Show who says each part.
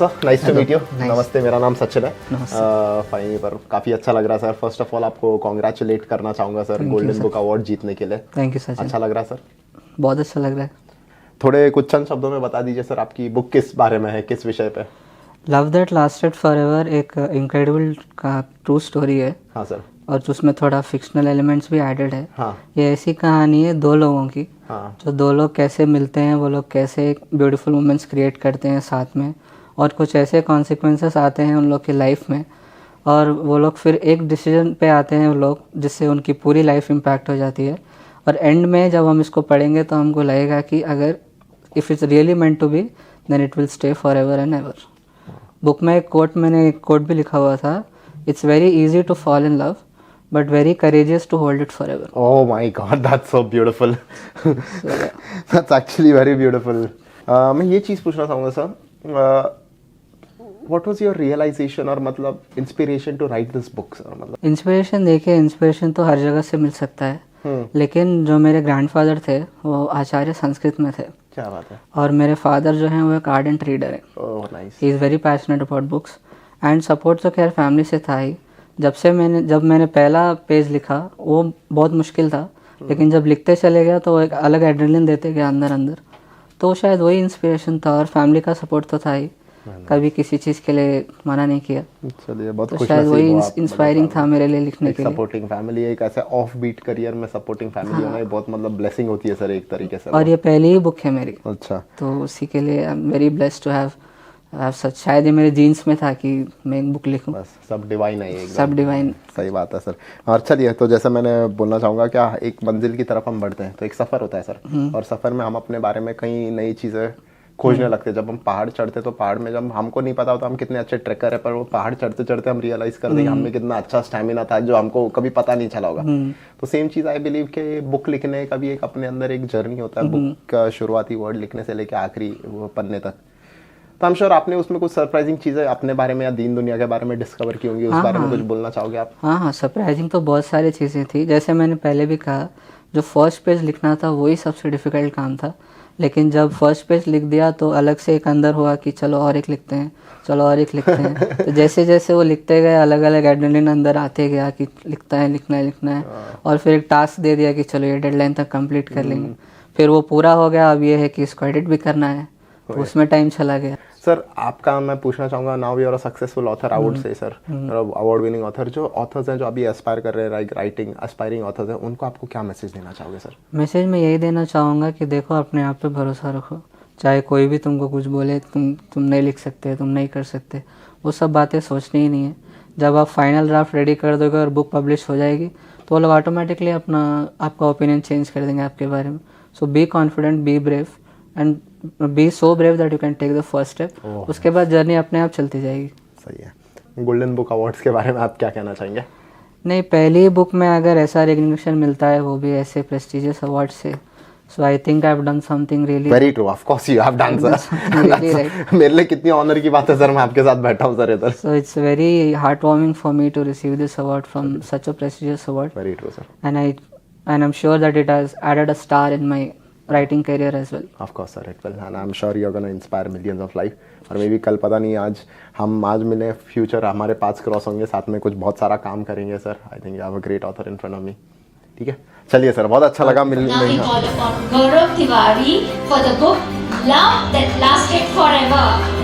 Speaker 1: Sir, nice to meet you.
Speaker 2: Nice.
Speaker 1: नमस्ते, मेरा नाम सचिन है।
Speaker 2: नमस्ते।
Speaker 1: फाइनली पर काफ़ी अच्छा लग रहा है सर। फर्स्ट ऑफ ऑल आपको कॉन्ग्रेचुलेट करना चाहूँगा sir
Speaker 2: Thank you,
Speaker 1: golden
Speaker 2: sir.
Speaker 1: Book award जीतने के लिए।
Speaker 2: Thank you Sachin.
Speaker 1: अच्छा लग रहा है सर?
Speaker 2: बहुत अच्छा लग रहा है।
Speaker 1: थोड़े कुछ चंद शब्दों में बता दीजिए सर, आपकी बुक किस बारे में है, किस विषय पे?
Speaker 2: लव दैट लास्टेड फॉरएवर एक इनक्रेडिबल का ट्रू स्टोरी है
Speaker 1: हाँ सर।
Speaker 2: और उसमें थोड़ा फिक्शनल एलिमेंट्स भी एडेड है।
Speaker 1: हाँ
Speaker 2: ये ऐसी कहानी है दो लोगों की,
Speaker 1: हाँ
Speaker 2: जो दो लोग कैसे मिलते हैं, वो लोग कैसे एक ब्यूटीफुल मोमेंट्स क्रिएट करते हैं साथ में, और कुछ ऐसे कॉन्सिक्वेंसेस आते हैं उन लोग की लाइफ में, और वो लोग फिर एक डिसीजन पे आते हैं वो लोग, जिससे उनकी पूरी लाइफ इम्पैक्ट हो जाती है। और एंड में जब हम इसको पढ़ेंगे तो हमको लगेगा कि अगर if it's really meant to be then it will stay for ever and ever. Book में मैंने एक कोट भी लिखा हुआ था, it's very easy to fall in love but very courageous to hold it for ever.
Speaker 1: Oh my God, that's so beautiful. That's actually very beautiful. मैं ये चीज़ पूछना चाहूँगा sir, what was your realisation और मतलब inspiration to write this book sir? मतलब
Speaker 2: inspiration, देखिए inspiration तो हर जगह से मिल सकता है, लेकिन जो मेरे ग्रैंडफादर थे वो आचार्य संस्कृत में थे,
Speaker 1: क्या बात है।
Speaker 2: और मेरे फादर जो हैं वो एक आर्डेंट रीडर है।
Speaker 1: Oh nice.
Speaker 2: He is very passionate about books and support तो खैर फैमिली से था ही। जब मैंने पहला पेज लिखा वो बहुत मुश्किल था, लेकिन जब लिखते चले गया तो वो एक अलग एड्रेनलिन देते गया अंदर अंदर, तो शायद वही इंस्पिरेशन था। और फैमिली का सपोर्ट तो था ही, कभी किसी चीज़ के लिए मना नहीं किया,
Speaker 1: चलिए बहुत
Speaker 2: तो
Speaker 1: खुश
Speaker 2: शायद
Speaker 1: नसीब
Speaker 2: वही
Speaker 1: हो आप।
Speaker 2: इंस्पायरिंग था मेरे लिए लिखने
Speaker 1: एक
Speaker 2: के लिए।
Speaker 1: सपोर्टिंग फैमिली, एक ऐसे ऑफ बीट करियर में सपोर्टिंग फैमिली होना ये बहुत मतलब ब्लेसिंग होती है सर एक तरीके से।
Speaker 2: और ये पहली ही बुक है मेरी,
Speaker 1: अच्छा।
Speaker 2: तो उसी के लिए I am very blessed to have such. शायद ये मेरे जीन्स में था कि मैं एक बुक लिखूं।
Speaker 1: बस सब डिवाइन है ये एकदम।
Speaker 2: सब डिवाइन।
Speaker 1: सही बात है सर। और चलिए, तो जैसे मैंने बोलना चाहूँगा, क्या एक मंजिल की तरफ हम बढ़ते हैं तो एक सफ़र होता है सर, और सफ़र में हम अपने बारे में कई नई चीज़ें खोजने लगते हैं। जब हम पहाड़ चढ़ते तो पहाड़ में जब हमको नहीं पता होता हम कितने अच्छे ट्रैकर है, पर वो पहाड़ चढ़ते चढ़ते हम रियलाइज़ कर देंगे हमें कितना अच्छा स्टैमिना था जो हमको कभी पता नहीं चला होगा। तो सेम चीज़ आई बिलीव कि बुक लिखने का भी एक अपने अंदर एक जर्नी होता है। बुक का शुरुआती वर्ड लिखने से लेकर आखिरी वो पन्ने तक, तो हम श्योर आपने उसमें कुछ सरप्राइजिंग चीज़ें अपने बारे में या दीन दुनिया के बारे में डिस्कवर की होंगी। उस बारे में कुछ बोलना चाहोगे आप?
Speaker 2: हाँ, सरप्राइजिंग तो बहुत सारी चीज़ें थी। जैसे मैंने पहले भी कहा, जो फर्स्ट पेज लिखना था वही सबसे डिफ़िकल्ट काम था, लेकिन जब फर्स्ट पेज लिख दिया तो अलग से एक अंदर हुआ कि चलो और एक लिखते हैं, चलो और एक लिखते हैं। तो जैसे जैसे वो लिखते गए अलग अलग एड्रेनलिन अंदर आते गया कि लिखना है। और फिर एक टास्क दे दिया कि चलो ये डेडलाइन तक कंप्लीट कर लेंगे। फिर वो पूरा हो गया, अब ये है कि इसको एडिट भी करना है, तो उसमें टाइम चला गया।
Speaker 1: सर आपका मैं पूछना चाहूँगा, now you are a successful author I would say sir, award winning author. जो ऑथर्स हैं जो अभी एस्पायर कर रहे हैं, राइटिंग एस्पायरिंग ऑथर्स हैं, उनको आपको क्या मैसेज देना चाहोगे सर?
Speaker 2: मैसेज मैं यही देना चाहूँगा कि देखो, अपने आप पे भरोसा रखो। चाहे कोई भी तुमको कुछ बोले, तुम नहीं लिख सकते, तुम नहीं कर सकते, वो सब बातें सोचनी ही नहीं है। जब आप फाइनल ड्राफ्ट रेडी कर दोगे और बुक पब्लिश हो जाएगी तो वो लोग ऑटोमेटिकली आपका ओपिनियन चेंज कर देंगे आपके बारे में। So be confident, be brave and be so brave that you can take the first step. उसके बाद जर्नी अपने आप चलती जाएगी।
Speaker 1: सही है। गोल्डन बुक अवार्ड्स के बारे में आप क्या कहना चाहेंगे?
Speaker 2: नहीं, पहली बुक में अगर ऐसा रिकग्निशन मिलता है, वो भी ऐसे प्रेस्टिजियस अवार्ड से, so I think I have done something really
Speaker 1: very true. Of course you have done sir. मेरे लिए कितनी ऑनर की बात है सर, मैं आपके साथ बैठा हूँ सर इधर।
Speaker 2: So it's very heart warming for me to receive this award from such a prestigious award.
Speaker 1: Very true sir.
Speaker 2: And I am sure that it has added a star in my writing career as well.
Speaker 1: Of course sir, it will, and I'm sure you're going to inspire millions of life. और मे भी कल पता नहीं, आज मिले, future हमारे पास cross होंगे, साथ में कुछ बहुत सारा काम करेंगे sir. I think you have a great author in front of me. ठीक है, चलिए सर, बहुत अच्छा लगा मिलने में।
Speaker 3: Now we call upon Gaurav Tiwari for the book Love That Lasted Forever.